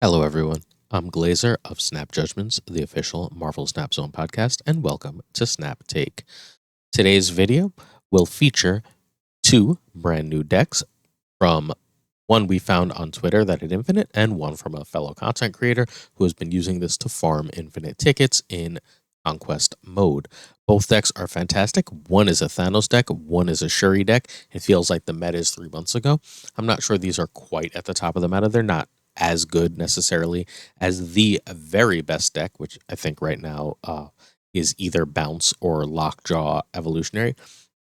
Hello, everyone. I'm Glazer of Snap Judgments, the official Marvel Snap Zone podcast, and welcome to Snap Take. Today's video will feature two brand new decks from one we found on Twitter that had Infinite, and one from a fellow content creator who has been using this to farm Infinite tickets in Conquest mode. Both decks are fantastic. One is a Thanos deck, one is a Shuri deck. It feels like the meta is 3 months ago. I'm not sure these are quite at the top of the meta. They're not as good necessarily as the very best deck, which I think right now is either Bounce or Lockjaw Evolutionary,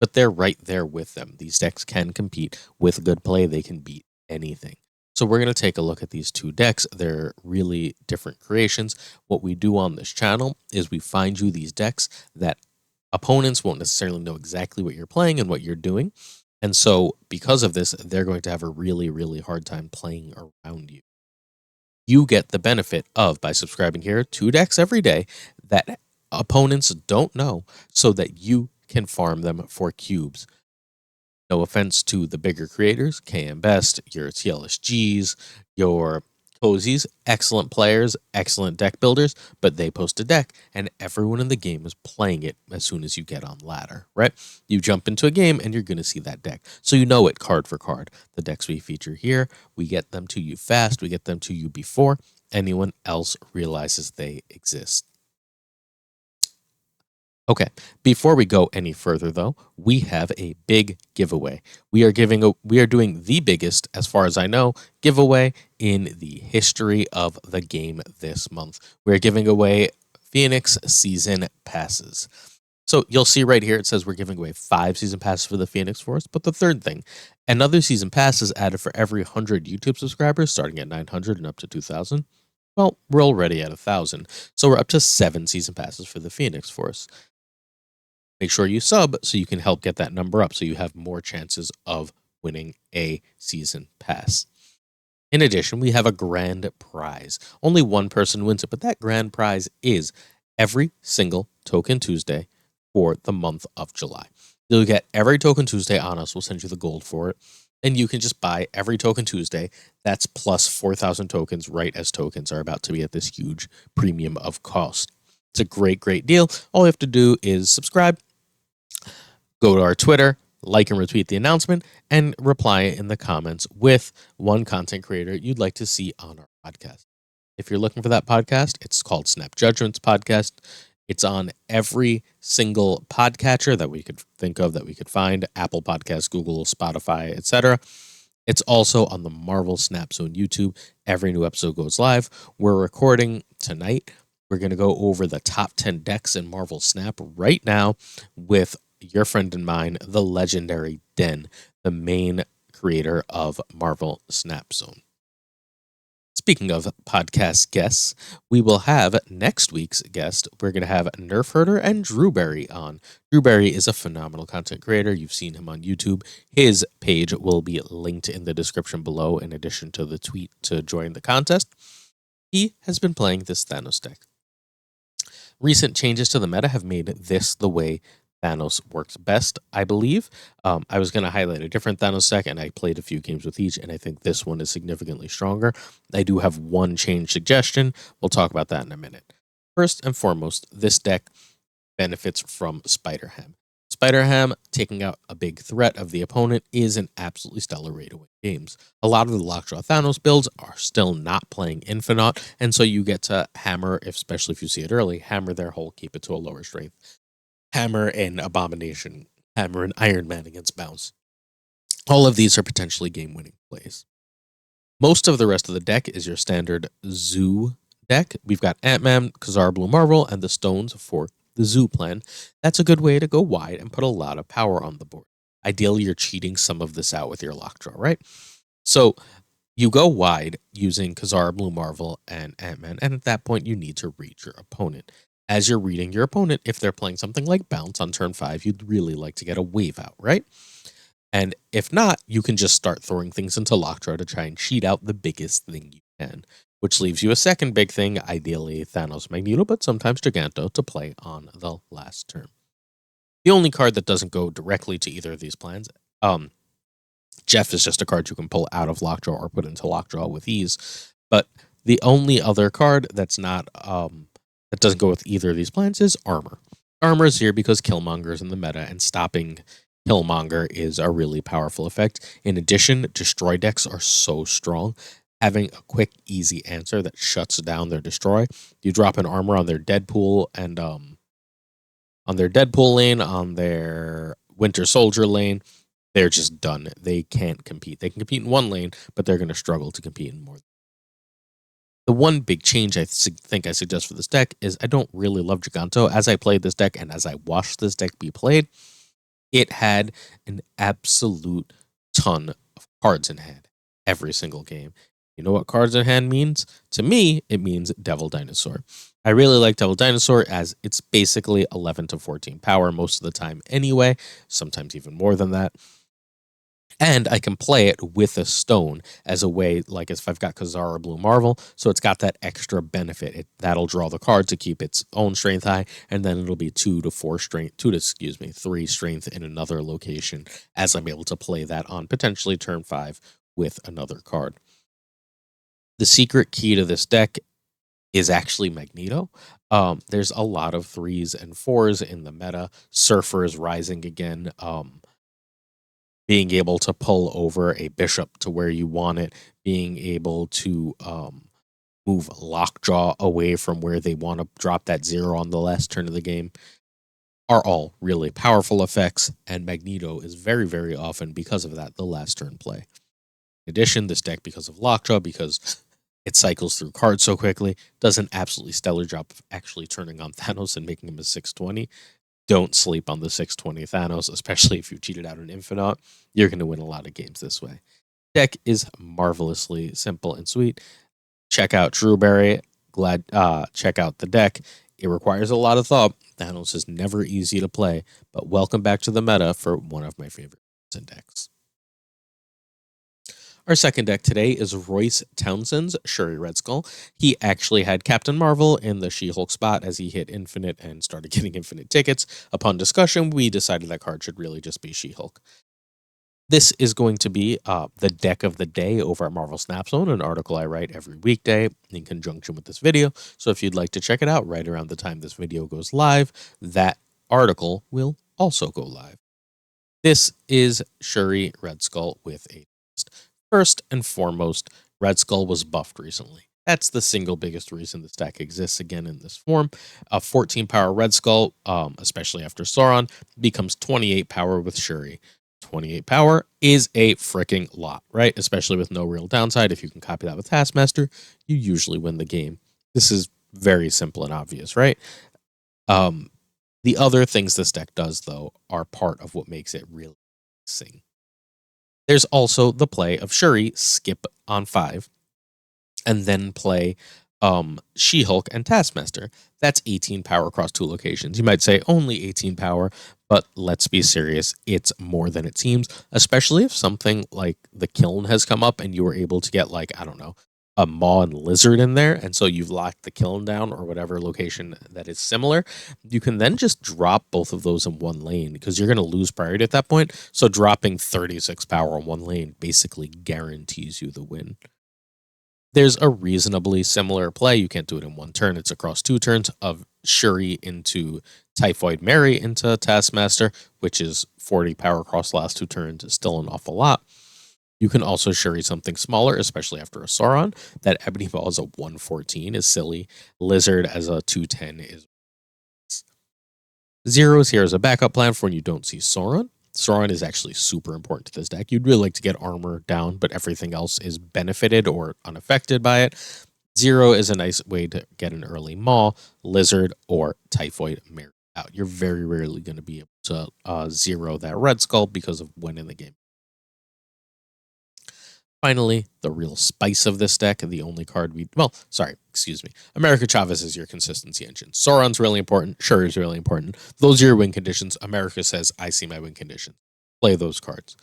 but they're right there with them. These decks can compete with good play. They can beat anything. So we're going to take a look at these two decks. They're really different creations. What we do on this channel is we find you these decks that opponents won't necessarily know exactly what you're playing and what you're doing. And so because of this, they're going to have a really, really hard time playing around you. You get the benefit of, by subscribing here, 2 decks every day that opponents don't know so that you can farm them for cubes. No offense to the bigger creators, KM Best, your TLSGs, your Cozies, excellent players, excellent deck builders, but they post a deck and everyone in the game is playing it as soon as you get on ladder, right? You jump into a game and you're going to see that deck. So you know it card for card. The decks we feature here, we get them to you fast, we get them to you before anyone else realizes they exist. Okay, before we go any further though, we have a big giveaway. We are doing the biggest, as far as I know, giveaway in the history of the game this month. We're giving away Phoenix season passes. So you'll see right here, it says we're giving away 5 season passes for the Phoenix Force. But the third thing, another season pass is added for every 100 YouTube subscribers, starting at 900 and up to 2,000. Well, we're already at 1,000. So we're up to 7 season passes for the Phoenix Force. Make sure you sub so you can help get that number up so you have more chances of winning a season pass. In addition, we have a grand prize. Only one person wins it, but that grand prize is every single Token Tuesday for the month of July. You'll get every Token Tuesday on us. We'll send you the gold for it. And you can just buy every Token Tuesday. That's plus 4,000 tokens right as tokens are about to be at this huge premium of cost. It's a great, great deal. All you have to do is subscribe, go to our Twitter, like and retweet the announcement, and reply in the comments with one content creator you'd like to see on our podcast. If you're looking for that podcast, it's called Snap Judgments Podcast. It's on every single podcatcher that we could think of, that we could find: Apple Podcasts, Google, Spotify, etc. It's also on the Marvel Snap Zone YouTube. Every new episode goes live. We're recording tonight. We're going to go over the top 10 decks in Marvel Snap right now with your friend and mine, the legendary Den, the main creator of Marvel Snap Zone. Speaking of podcast guests, we will have next week's guest. We're going to have Nerf Herder and Drewberry on. Drewberry is a phenomenal content creator. You've seen him on YouTube. His page will be linked in the description below, in addition to the tweet to join the contest. He has been playing this Thanos deck. Recent changes to the meta have made this the way Thanos works best, I believe. I was going to highlight a different Thanos deck, and I played a few games with each, and I think this one is significantly stronger. I do have one change suggestion. We'll talk about that in a minute. First and foremost, this deck benefits from Spider-Ham. Spider-Ham, taking out a big threat of the opponent, is an absolutely stellar way to win games. A lot of the Lockjaw Thanos builds are still not playing Infinite, and so you get to hammer, especially if you see it early, hammer their hull, keep it to a lower strength. Hammer and Abomination, hammer and Iron Man against Bounce. All of these are potentially game-winning plays. Most of the rest of the deck is your standard Zoo deck. We've got Ant-Man, Khazar Blue Marvel, and the stones for the Zoo plan. That's a good way to go wide and put a lot of power on the board. Ideally, you're cheating some of this out with your Lockjaw, right? So you go wide using Khazar Blue Marvel and Ant-Man, and at that point, you need to read your opponent. As you're reading your opponent, if they're playing something like Bounce on turn 5, you'd really like to get a wave out, right? And if not, you can just start throwing things into Lockjaw to try and cheat out the biggest thing you can, which leaves you a second big thing, ideally Thanos Magneto, but sometimes Giganto, to play on the last turn. The only card that doesn't go directly to either of these plans, Jeff is just a card you can pull out of Lockjaw or put into Lockjaw with ease, but The only other card that's not that doesn't go with either of these plans is armor. Armor is here because Killmonger is in the meta, and stopping Killmonger is a really powerful effect. In addition, destroy decks are so strong. Having a quick, easy answer that shuts down their destroy. You drop an armor on their Deadpool and on their Deadpool lane, on their Winter Soldier lane, they're just done. They can't compete. They can compete in one lane, but they're going to struggle to compete in more. The one big change I think I suggest for this deck is I don't really love Giganto. As I played this deck and as I watched this deck be played, it had an absolute ton of cards in hand every single game. You know what cards in hand means? To me, it means Devil Dinosaur. I really like Devil Dinosaur as it's basically 11 to 14 power most of the time anyway, sometimes even more than that. And I can play it with a stone as a way, like if I've got Khazar or Blue Marvel, so it's got that extra benefit. That'll draw the card to keep its own strength high, and then it'll be 3 strength in another location as I'm able to play that on potentially turn 5 with another card. The secret key to this deck is actually Magneto. There's a lot of 3s and 4s in the meta. Surfer is rising again. Being able to pull over a bishop to where you want it, being able to move Lockjaw away from where they want to drop that 0 on the last turn of the game are all really powerful effects, and Magneto is very, very often, because of that, the last turn play. In addition, this deck, because of Lockjaw, because it cycles through cards so quickly, does an absolutely stellar job of actually turning on Thanos and making him a 620. Don't sleep on the 620 Thanos, especially if you cheated out an Infinite. You're going to win a lot of games this way. Deck is marvelously simple and sweet. Check out Drewberry. Check out the deck. It requires a lot of thought. Thanos is never easy to play, but welcome back to the meta for one of my favorite decks. Our second deck today is Royce Townsend's Shuri Red Skull. He actually had Captain Marvel in the She-Hulk spot as he hit Infinite and started getting Infinite tickets. Upon discussion, we decided that card should really just be She-Hulk. This is going to be the deck of the day over at Marvel Snap Zone, an article I write every weekday in conjunction with this video. So if you'd like to check it out right around the time this video goes live, that article will also go live. This is Shuri Red Skull with a twist. First and foremost, Red Skull was buffed recently. That's the single biggest reason this deck exists again in this form. A 14 power Red Skull, especially after Sauron, becomes 28 power with Shuri. 28 power is a freaking lot, right? Especially with no real downside. If you can copy that with Taskmaster, you usually win the game. This is very simple and obvious, right? The other things this deck does, though, are part of what makes it really sing. There's also the play of Shuri skip on 5 and then play She-Hulk and Taskmaster. That's 18 power across 2 locations. You might say only 18 power, but let's be serious. It's more than it seems, especially if something like the Kiln has come up and you were able to get, like, I don't know, a Maw and Lizard in there, and so you've locked the Kiln down or whatever location that is similar. You can then just drop both of those in one lane because you're going to lose priority at that point. So dropping 36 power in one lane basically guarantees you the win. There's a reasonably similar play. You can't do it in one turn. It's across 2 turns of Shuri into Typhoid Mary into Taskmaster, which is 40 power across the last 2 turns. Still an awful lot. You can also Shuri something smaller, especially after a Sauron. That Ebony Ball as a 114 is silly. Lizard as a 210 is. Zeros here as a backup plan for when you don't see Sauron. Sauron is actually super important to this deck. You'd really like to get armor down, but everything else is benefited or unaffected by it. 0 is a nice way to get an early Maw, Lizard, or Typhoid Mary out. You're very rarely going to be able to 0 that Red Skull because of when in the game. Finally, the real spice of this deck, the only card America Chavez is your consistency engine. Sauron's really important. Shuri's really important. Those are your win conditions. America says, I see my win conditions. Play those cards.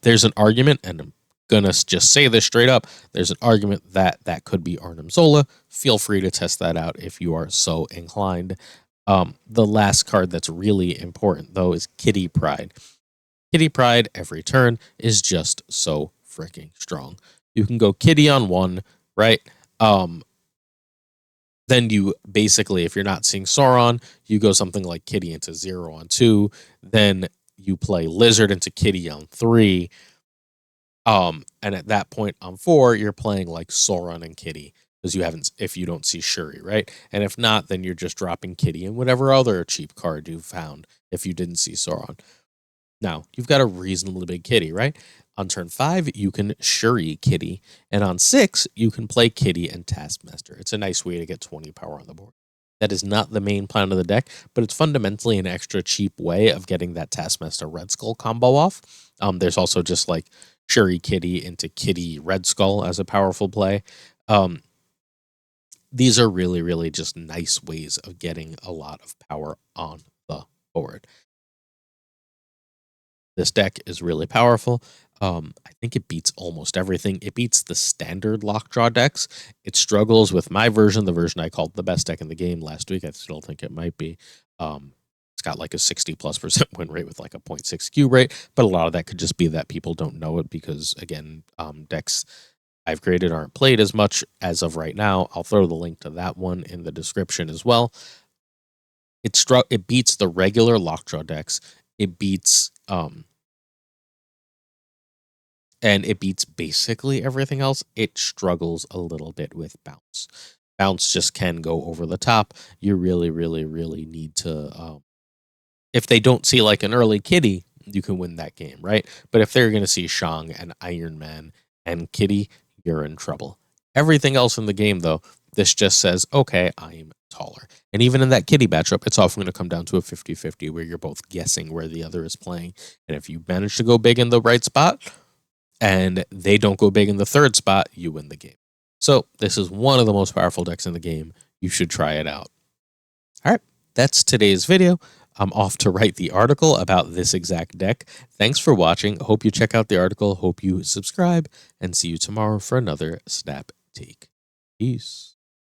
There's an argument, and I'm going to just say this straight up. There's an argument that could be Arnim Zola. Feel free to test that out if you are so inclined. The last card that's really important, though, is Kitty Pryde. Kitty Pryde every turn is just so freaking strong. You can go Kitty on 1, right? Um, then you basically, if you're not seeing Sauron, you go something like Kitty into 0 on 2. Then you play Lizard into Kitty on 3. And at that point on 4, you're playing like Sauron and Kitty because you haven't, if you don't see Shuri, right? And if not, then you're just dropping Kitty and whatever other cheap card you found if you didn't see Sauron. Now, you've got a reasonably big Kitty, right? On turn 5, you can Shuri Kitty, and on 6, you can play Kitty and Taskmaster. It's a nice way to get 20 power on the board. That is not the main plan of the deck, but it's fundamentally an extra cheap way of getting that Taskmaster Red Skull combo off. There's also just like Shuri Kitty into Kitty Red Skull as a powerful play. These are really, really just nice ways of getting a lot of power on the board. This deck is really powerful. I think it beats almost everything. It beats the standard Lockjaw decks. It struggles with my version, the version I called the best deck in the game last week. I still think it might be. It's got like a 60+% win rate with like a 0.6 Q rate, but a lot of that could just be that people don't know it because, again, decks I've created aren't played as much as of right now. I'll throw the link to that one in the description as well. It beats the regular Lockjaw decks. It beats and it beats basically everything else. It struggles a little bit with bounce. Bounce just can go over the top. You really, really, really need to. If they don't see like an early Kitty, you can win that game, right? But if they're going to see Shang and Iron Man and Kitty, you're in trouble. Everything else in the game, though, this just says, okay, I'm taller. And even in that Kitty matchup, it's often going to come down to a 50-50 where you're both guessing where the other is playing. And if you manage to go big in the right spot, and they don't go big in the third spot, you win the game. So this is one of the most powerful decks in the game. You should try it out. All right, that's today's video. I'm off to write the article about this exact deck. Thanks for watching. Hope you check out the article. Hope you subscribe, and see you tomorrow for another Snap Take. Peace.